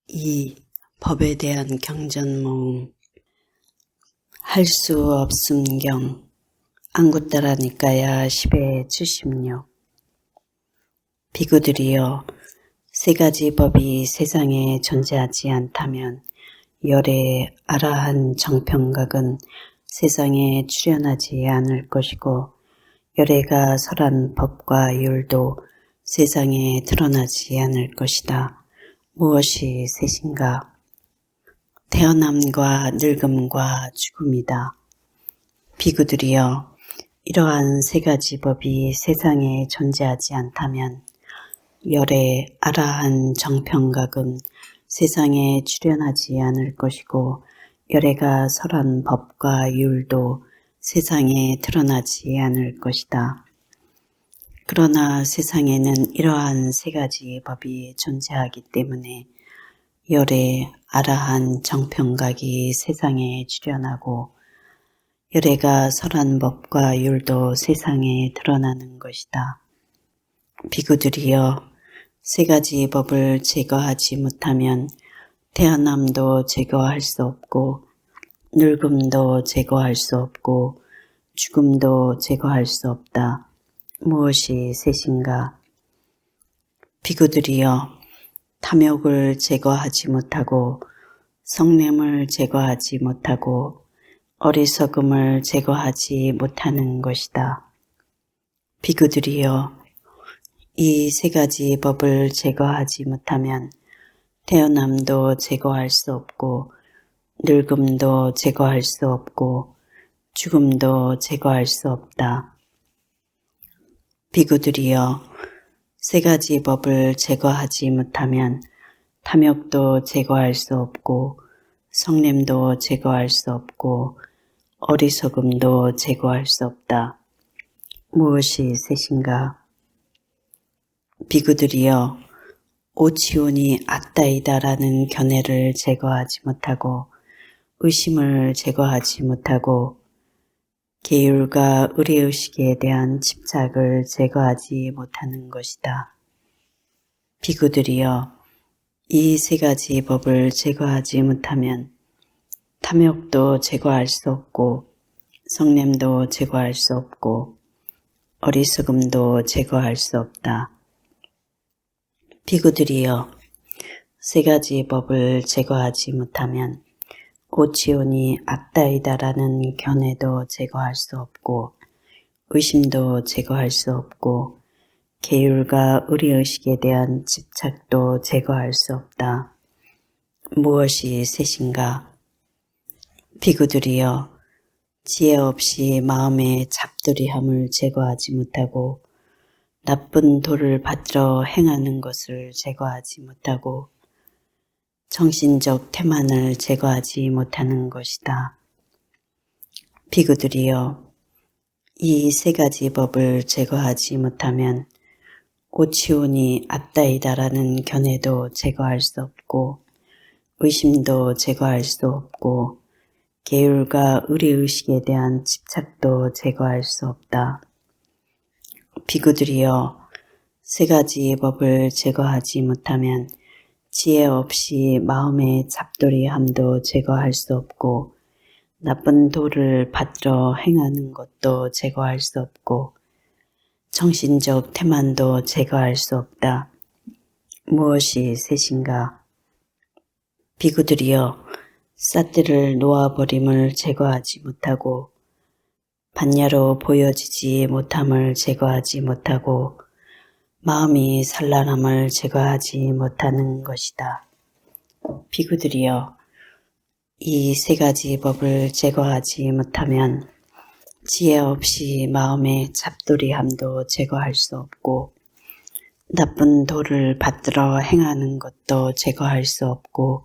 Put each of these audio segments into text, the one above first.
이 법에 대한 경전모음 할 수 없음경 안구따라 니까야 10의 76 비구들이여 세 가지 법이 세상에 존재하지 않다면 열의 아라한 정평각은 세상에 출현하지 않을 것이고 열애가 설한 법과 율도 세상에 드러나지 않을 것이다. 무엇이 셋인가? 태어남과 늙음과 죽음이다. 비구들이여 이러한 세 가지 법이 세상에 존재하지 않다면 열의 아라한 정평각은 세상에 출현하지 않을 것이고 열애가 설한 법과 율도 세상에 드러나지 않을 것이다. 그러나 세상에는 이러한 세 가지 법이 존재하기 때문에 열의 아라한 정평각이 세상에 출현하고 열애가 설한 법과 율도 세상에 드러나는 것이다. 비구들이여 세 가지 법을 제거하지 못하면 태어남도 제거할 수 없고 늙음도 제거할 수 없고 죽음도 제거할 수 없다. 무엇이 셋인가? 비구들이여 탐욕을 제거하지 못하고 성냄을 제거하지 못하고 어리석음을 제거하지 못하는 것이다. 비구들이여 이 세 가지 법을 제거하지 못하면 태어남도 제거할 수 없고 늙음도 제거할 수 없고 죽음도 제거할 수 없다. 비구들이여 세 가지 법을 제거하지 못하면 탐욕도 제거할 수 없고 성냄도 제거할 수 없고 어리석음도 제거할 수 없다. 무엇이 셋인가? 비구들이여 오치온이 악다이다라는 견해를 제거하지 못하고 의심을 제거하지 못하고 계율과 의례의식에 대한 집착을 제거하지 못하는 것이다. 비구들이여 이 세 가지 법을 제거하지 못하면 탐욕도 제거할 수 없고 성냄도 제거할 수 없고 어리석음도 제거할 수 없다. 비구들이여 세 가지 법을 제거하지 못하면 오치온이 악다이다라는 견해도 제거할 수 없고 의심도 제거할 수 없고 계율과 의례의식에 대한 집착도 제거할 수 없다. 무엇이 셋인가? 비구들이여 지혜 없이 마음의 잡두리함을 제거하지 못하고 나쁜 도를 받들어 행하는 것을 제거하지 못하고 정신적 태만을 제거하지 못하는 것이다. 비구들이여 이 세 가지 법을 제거하지 못하면 오치온이 악다이다라는 견해도 제거할 수 없고 의심도 제거할 수 없고 계율과 의례의식에 대한 집착도 제거할 수 없다. 비구들이여 세 가지 법을 제거하지 못하면 지혜 없이 마음의 잡돌이함도 제거할 수 없고 나쁜 도를 받들어 행하는 것도 제거할 수 없고 정신적 태만도 제거할 수 없다. 무엇이 셋인가? 비구들이여 삿대를 놓아버림을 제거하지 못하고 반야로 보여지지 못함을 제거하지 못하고 마음이 산란함을 제거하지 못하는 것이다. 비구들이여 이 세 가지 법을 제거하지 못하면 지혜 없이 마음의 잡두리함도 제거할 수 없고 나쁜 도를 받들어 행하는 것도 제거할 수 없고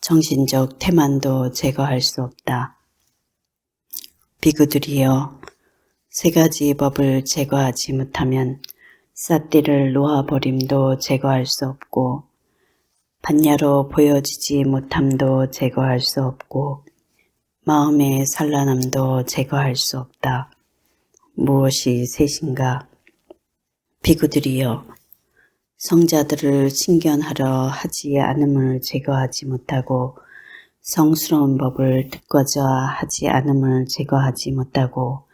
정신적 태만도 제거할 수 없다. 비구들이여 세 가지 법을 제거하지 못하면 삿대를 놓아버림도 제거할 수 없고 반야로 보여지지 못함도 제거할 수 없고 마음의 산란함도 제거할 수 없다. 무엇이 셋인가? 비구들이여 성자들을 칭견하려 하지 않음을 제거하지 못하고 성스러운 법을 듣고자 하지 않음을 제거하지 못하고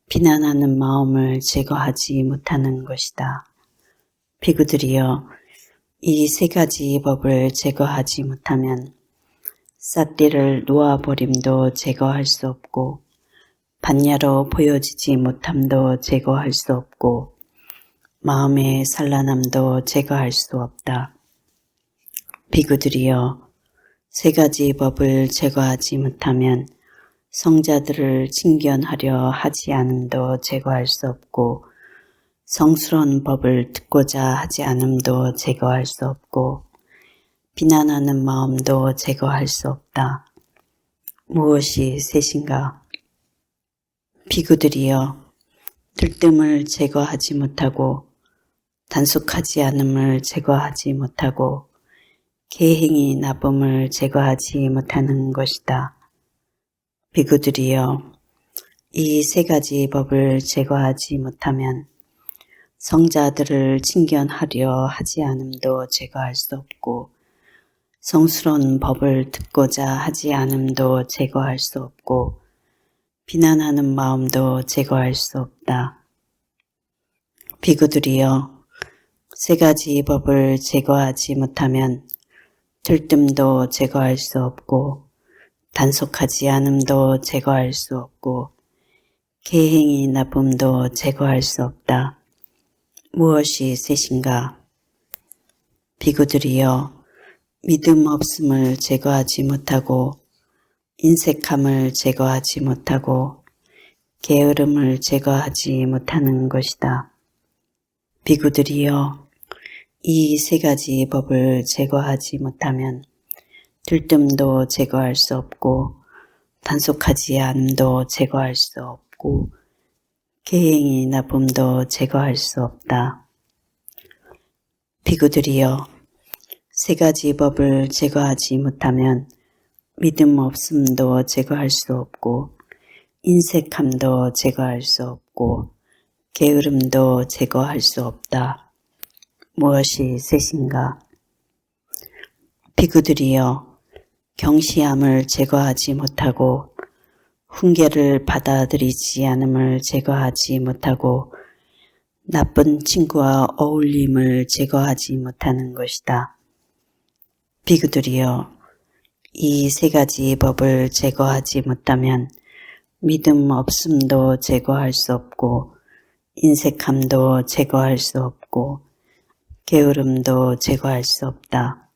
비난하는 마음을 제거하지 못하는 것이다. 비구들이여, 이 세 가지 법을 제거하지 못하면 삿대를 놓아버림도 제거할 수 없고 반야로 보여지지 못함도 제거할 수 없고 마음의 산란함도 제거할 수 없다. 비구들이여, 세 가지 법을 제거하지 못하면 성자들을 칭견하려 하지 않음도 제거할 수 없고 성스러운 법을 듣고자 하지 않음도 제거할 수 없고 비난하는 마음도 제거할 수 없다. 무엇이 셋인가? 비구들이여, 들뜸을 제거하지 못하고 단속하지 않음을 제거하지 못하고 계행이 나쁨을 제거하지 못하는 것이다. 비구들이여, 이 세 가지 법을 제거하지 못하면 성자들을 칭견하려 하지 않음도 제거할 수 없고 성스러운 법을 듣고자 하지 않음도 제거할 수 없고 비난하는 마음도 제거할 수 없다. 비구들이여, 세 가지 법을 제거하지 못하면 들뜸도 제거할 수 없고 단속하지 않음도 제거할 수 없고 계행이 나쁨도 제거할 수 없다. 무엇이 셋인가? 비구들이여, 믿음 없음을 제거하지 못하고 인색함을 제거하지 못하고 게으름을 제거하지 못하는 것이다. 비구들이여, 이 세 가지 법을 제거하지 못하면 들뜸도 제거할 수 없고 단속하지 않음도 제거할 수 없고 계행이 나쁨도 제거할 수 없다. 비구들이여, 세 가지 법을 제거하지 못하면 믿음 없음도 제거할 수 없고 인색함도 제거할 수 없고 게으름도 제거할 수 없다. 무엇이 셋인가? 비구들이여, 경시함을 제거하지 못하고 훈계를 받아들이지 않음을 제거하지 못하고 나쁜 친구와 어울림을 제거하지 못하는 것이다. 비구들이여, 이 세 가지 법을 제거하지 못하면 믿음 없음도 제거할 수 없고 인색함도 제거할 수 없고 게으름도 제거할 수 없다.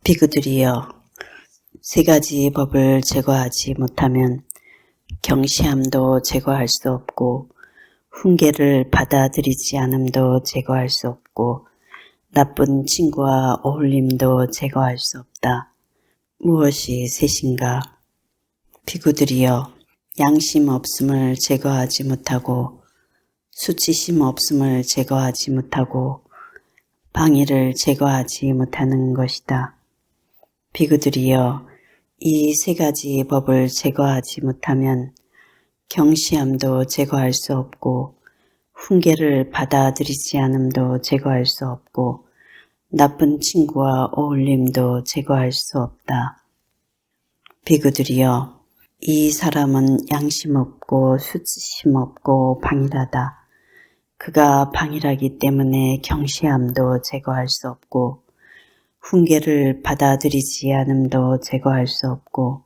비구들이여, 세 가지 법을 제거하지 못하면 경시함도 제거할 수 없고 훈계를 받아들이지 않음도 제거할 수 없고 나쁜 친구와 어울림도 제거할 수 없다. 무엇이 셋인가? 비구들이여, 양심 없음을 제거하지 못하고 수치심 없음을 제거하지 못하고 방위를 제거하지 못하는 것이다. 비구들이여, 이 세 가지 법을 제거하지 못하면 경시함도 제거할 수 없고 훈계를 받아들이지 않음도 제거할 수 없고 나쁜 친구와 어울림도 제거할 수 없다. 비구들이여, 이 사람은 양심 없고 수치심 없고 방일하다. 그가 방일하기 때문에 경시함도 제거할 수 없고 훈계를 받아들이지 않음도 제거할 수 없고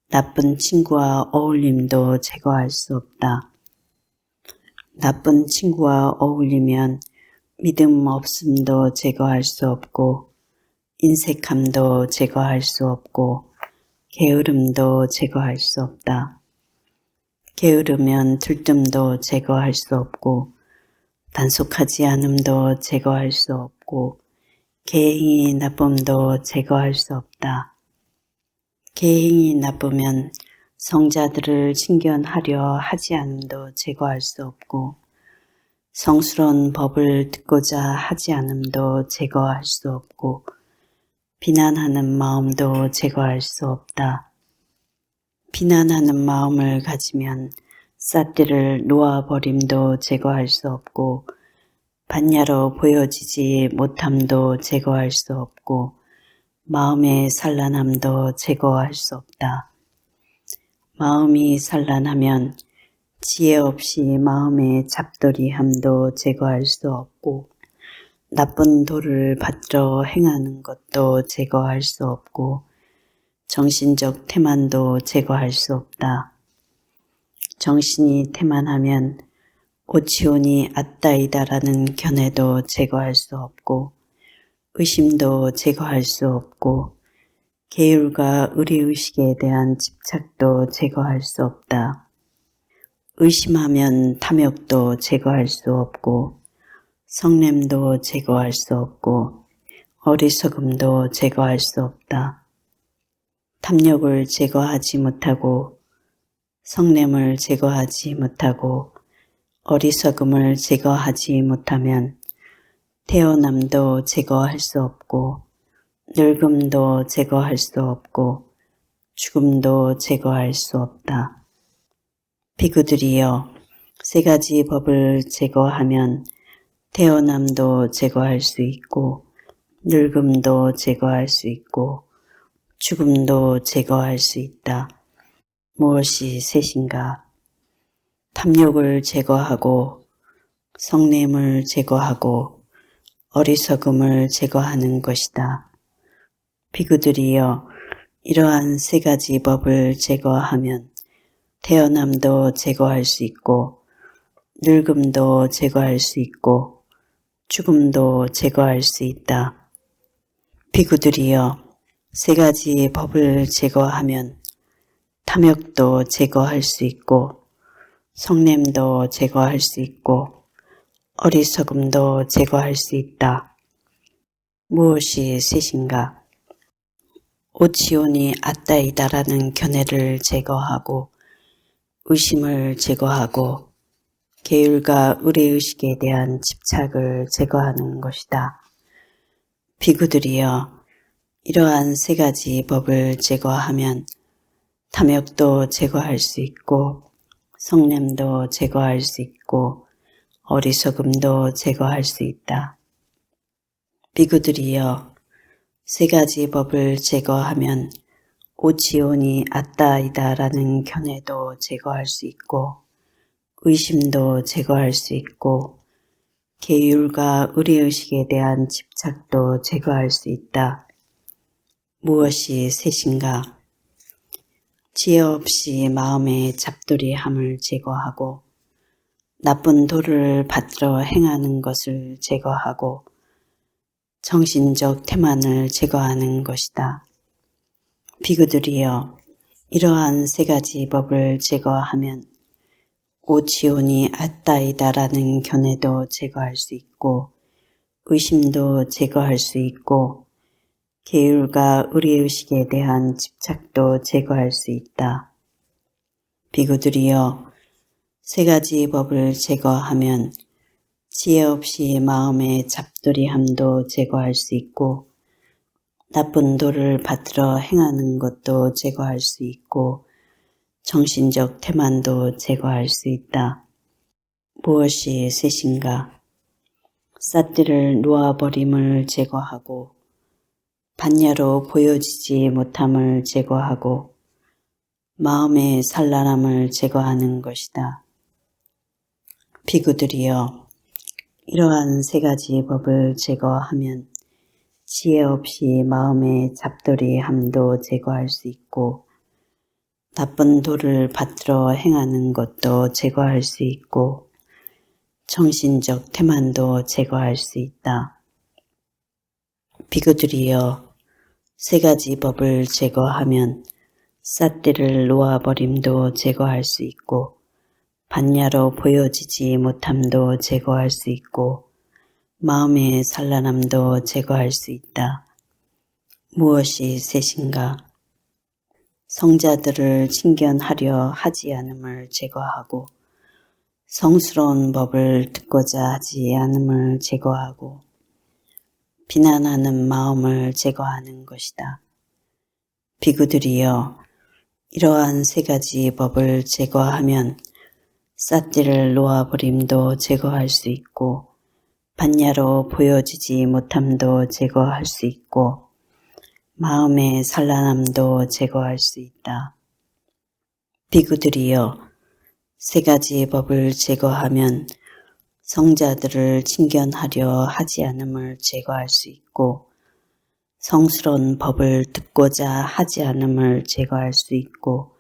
나쁜 친구와 어울림도 제거할 수 없다. 나쁜 친구와 어울리면 믿음 없음도 제거할 수 없고 인색함도 제거할 수 없고 게으름도 제거할 수 없다. 게으르면 들뜸도 제거할 수 없고 단속하지 않음도 제거할 수 없고 계행이 나쁨도 제거할 수 없다. 계행이 나쁘면 성자들을 칭견하려 하지 않음도 제거할 수 없고 성스러운 법을 듣고자 하지 않음도 제거할 수 없고 비난하는 마음도 제거할 수 없다. 비난하는 마음을 가지면 삿대를 놓아버림도 제거할 수 없고 반야로 보여지지 못함도 제거할 수 없고 마음의 산란함도 제거할 수 없다. 마음이 산란하면 지혜 없이 마음의 잡돌이함도 제거할 수 없고 나쁜 도를 받들어 행하는 것도 제거할 수 없고 정신적 태만도 제거할 수 없다. 정신이 태만하면 오치오니 아따이다라는 견해도 제거할 수 없고 의심도 제거할 수 없고 계율과 의리의식에 대한 집착도 제거할 수 없다. 의심하면 탐욕도 제거할 수 없고 성냄도 제거할 수 없고 어리석음도 제거할 수 없다. 탐욕을 제거하지 못하고 성냄을 제거하지 못하고 어리석음을 제거하지 못하면 태어남도 제거할 수 없고 늙음도 제거할 수 없고 죽음도 제거할 수 없다. 비구들이여, 세 가지 법을 제거하면 태어남도 제거할 수 있고 늙음도 제거할 수 있고 죽음도 제거할 수 있다. 무엇이 셋인가? 탐욕을 제거하고 성냄을 제거하고 어리석음을 제거하는 것이다. 비구들이여, 이러한 세 가지 법을 제거하면 태어남도 제거할 수 있고 늙음도 제거할 수 있고 죽음도 제거할 수 있다. 비구들이여, 세 가지 법을 제거하면 탐욕도 제거할 수 있고 성냄도 제거할 수 있고 어리석음도 제거할 수 있다. 무엇이 셋인가? 오치오니 아따이다라는 견해를 제거하고 의심을 제거하고 계율과 의리의식에 대한 집착을 제거하는 것이다. 비구들이여, 이러한 세 가지 법을 제거하면 탐욕도 제거할 수 있고 성냄도 제거할 수 있고 어리석음도 제거할 수 있다. 비구들이여, 세 가지 법을 제거하면 오치오니 아따이다라는 견해도 제거할 수 있고 의심도 제거할 수 있고 계율과 의리의식에 대한 집착도 제거할 수 있다. 무엇이 셋인가? 지혜 없이 마음의 잡돌이함을 제거하고 나쁜 도를 받들어 행하는 것을 제거하고 정신적 태만을 제거하는 것이다. 비구들이여, 이러한 세 가지 법을 제거하면 오치오니 아따이다라는 견해도 제거할 수 있고 의심도 제거할 수 있고 계율과 의리의식에 대한 집착도 제거할 수 있다. 비구들이여, 세 가지 법을 제거하면 지혜 없이 마음의 잡돌이함도 제거할 수 있고 나쁜 도를 받들어 행하는 것도 제거할 수 있고 정신적 태만도 제거할 수 있다. 무엇이 셋인가? 삿띠를 놓아버림을 제거하고 반야로 보여지지 못함을 제거하고 마음의 산란함을 제거하는 것이다. 비구들이여, 이러한 세 가지 법을 제거하면 지혜 없이 마음의 잡돌이함도 제거할 수 있고 나쁜 도를 받들어 행하는 것도 제거할 수 있고 정신적 태만도 제거할 수 있다. 비구들이여, 세 가지 법을 제거하면 삿띠를 놓아버림도 제거할 수 있고 반야로 보여지지 못함도 제거할 수 있고 마음의 산란함도 제거할 수 있다. 무엇이 셋인가? 성자들을 칭견하려 하지 않음을 제거하고 성스러운 법을 듣고자 하지 않음을 제거하고 비난하는 마음을 제거하는 것이다. 비구들이여, 이러한 세 가지 법을 제거하면 삿띠를 놓아버림도 제거할 수 있고 반야로 보여지지 못함도 제거할 수 있고 마음의 산란함도 제거할 수 있다. 비구들이여, 세 가지 법을 제거하면 성자들을 칭견하려 하지 않음을 제거할 수 있고 성스러운 법을 듣고자 하지 않음을 제거할 수 있고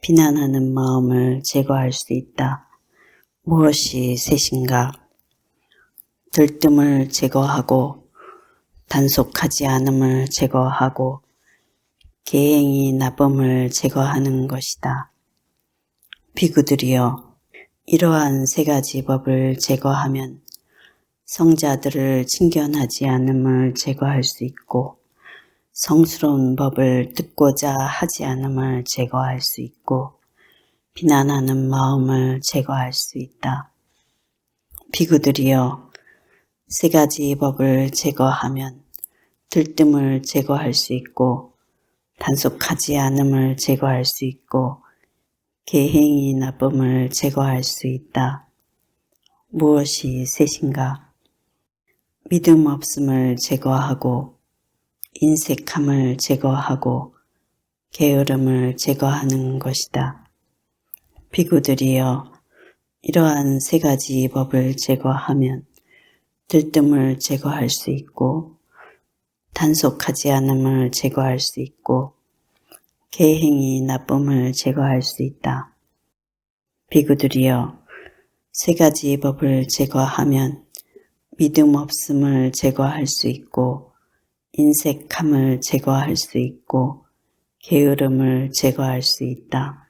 비난하는 마음을 제거할 수 있다. 무엇이 셋인가? 들뜸을 제거하고 단속하지 않음을 제거하고 계행이 나쁨을 제거하는 것이다. 비구들이여, 이러한 세 가지 법을 제거하면 성자들을 칭견하지 않음을 제거할 수 있고 성스러운 법을 듣고자 하지 않음을 제거할 수 있고 비난하는 마음을 제거할 수 있다. 비구들이여, 세 가지 법을 제거하면 들뜸을 제거할 수 있고 단속하지 않음을 제거할 수 있고 계행이 나쁨을 제거할 수 있다. 무엇이 셋인가? 믿음 없음을 제거하고 인색함을 제거하고 게으름을 제거하는 것이다. 비구들이여, 이러한 세 가지 법을 제거하면 들뜸을 제거할 수 있고 단속하지 않음을 제거할 수 있고 계행이 나쁨을 제거할 수 있다. 비구들이여, 세 가지 법을 제거하면 믿음 없음을 제거할 수 있고 인색함을 제거할 수 있고 게으름을 제거할 수 있다.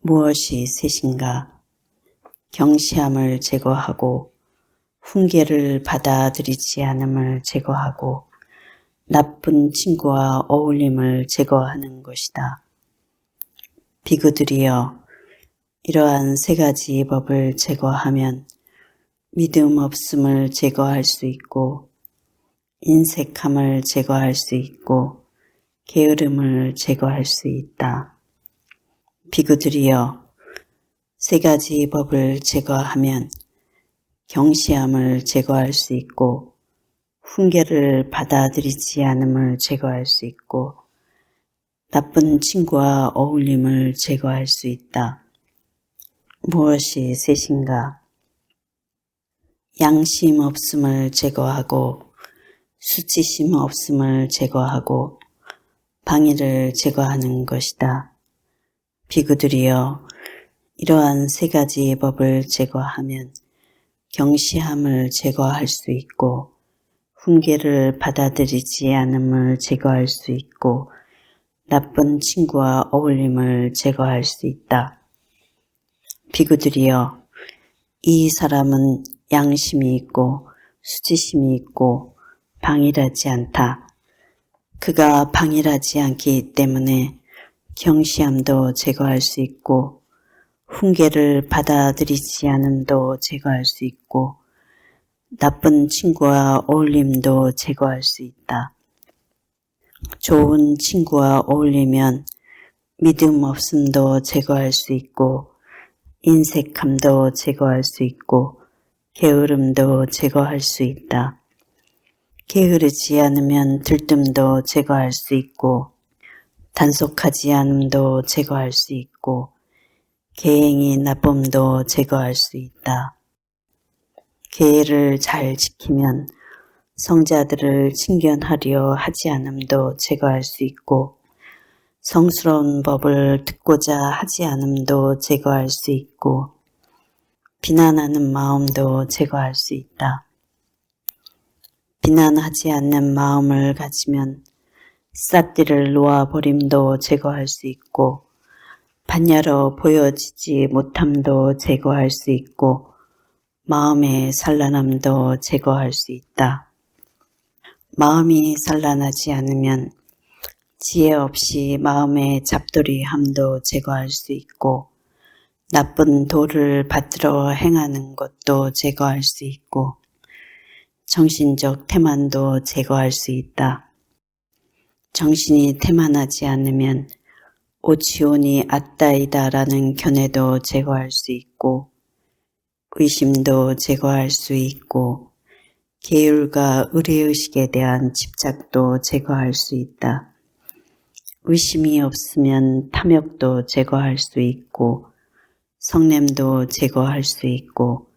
무엇이 셋인가? 경시함을 제거하고 훈계를 받아들이지 않음을 제거하고 나쁜 친구와 어울림을 제거하는 것이다. 비구들이여, 이러한 세 가지 법을 제거하면 믿음 없음을 제거할 수 있고 인색함을 제거할 수 있고 게으름을 제거할 수 있다. 비구들이여, 세 가지 법을 제거하면 경시함을 제거할 수 있고 훈계를 받아들이지 않음을 제거할 수 있고 나쁜 친구와 어울림을 제거할 수 있다. 무엇이 셋인가? 양심 없음을 제거하고 수치심 없음을 제거하고 방해를 제거하는 것이다. 비구들이여, 이러한 세 가지 법을 제거하면 경시함을 제거할 수 있고 훈계를 받아들이지 않음을 제거할 수 있고 나쁜 친구와 어울림을 제거할 수 있다. 비구들이여, 이 사람은 양심이 있고 수치심이 있고 방일하지 않다. 그가 방일하지 않기 때문에 경시함도 제거할 수 있고 훈계를 받아들이지 않음도 제거할 수 있고 나쁜 친구와 어울림도 제거할 수 있다. 좋은 친구와 어울리면 믿음 없음도 제거할 수 있고 인색함도 제거할 수 있고 게으름도 제거할 수 있다. 게으르지 않으면 들뜸도 제거할 수 있고 단속하지 않음도 제거할 수 있고 계행이 나쁨도 제거할 수 있다. 계를 잘 지키면 성자들을 칭견하려 하지 않음도 제거할 수 있고 성스러운 법을 듣고자 하지 않음도 제거할 수 있고 비난하는 마음도 제거할 수 있다. 비난하지 않는 마음을 가지면 삿띠를 놓아버림도 제거할 수 있고 반야로 보여지지 못함도 제거할 수 있고 마음의 산란함도 제거할 수 있다. 마음이 산란하지 않으면 지혜 없이 마음의 잡돌이함도 제거할 수 있고 나쁜 도를 받들어 행하는 것도 제거할 수 있고 정신적 태만도 제거할 수 있다. 정신이 태만하지 않으면 오치오니 아따이다라는 견해도 제거할 수 있고 의심도 제거할 수 있고 계율과 의례의식에 대한 집착도 제거할 수 있다. 의심이 없으면 탐욕도 제거할 수 있고 성냄도 제거할 수 있고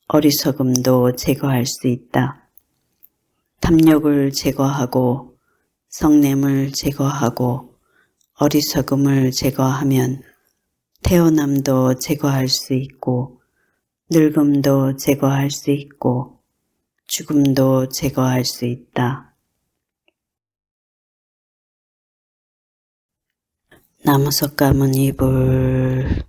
어리석음도 제거할 수 있다. 탐욕을 제거하고 성냄을 제거하고 어리석음을 제거하면 태어남도 제거할 수 있고 늙음도 제거할 수 있고 죽음도 제거할 수 있다. 나무석 감은 이불